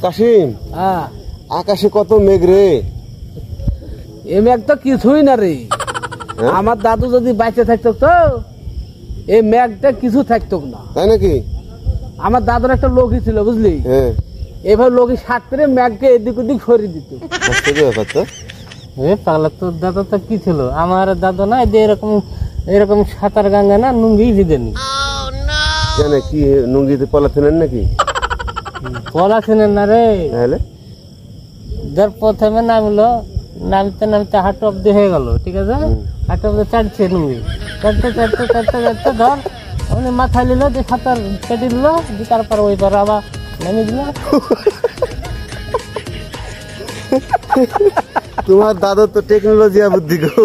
কাশিম, হ্যাঁ আকাশে কত মেঘ রে। এ মেঘ তো কিছুই না রে। আমার দাদু যদি বাইচে থাকতো তো এই মেঘটা কিছু থাকতো না। তাই নাকি? আমার দাদুর একটা লোকই ছিল বুঝলি, এবার লোকই সাত করে মেঘকে এদিক ওদিক সরিয়ে দিত। পাগলা তোর দাদা তো কি ছিল, আমার দাদা না যে এরকম এরকম সাঁতার গাঙ্গা না নুঙ্গি ভিজেনি। কেন কি নুঙ্গিতে পলাথিনের নাকি? পলাথিনের না রে, ধর প্রথমে নামলো, নামতে নামতে হাঁটু অব্দি হয়ে গেল, ঠিক আছে, হাঁটু অব্দি চাটছে নুঙ্গি, চাটতে চাটতে চাটতে চাটতে ধর উনি মাথায় নিল যে সাঁতার কেটে দিল, তারপর ওই পার আবার নেমে দিল। তোমার দাদা তো টেকনোলজি বুদ্ধি গো।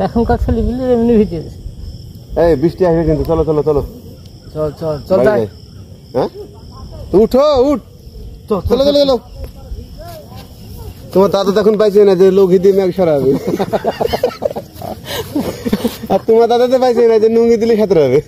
এখনকার ছেলে গুলি এমনি ভিজে। এই বৃষ্টি আসবে কিন্তু, চলো চলো চলো চল চল চল যাই। হ্যাঁ উঠো, উঠ, চলো চলো চলো। তোমার দাদা তখন পাইছে না যে লঘি দিয়ে মেঘ সরাবে, আর তোমার দাদা তো পাইছে না যে নুঙ্গি দিলে সাঁতর হবে।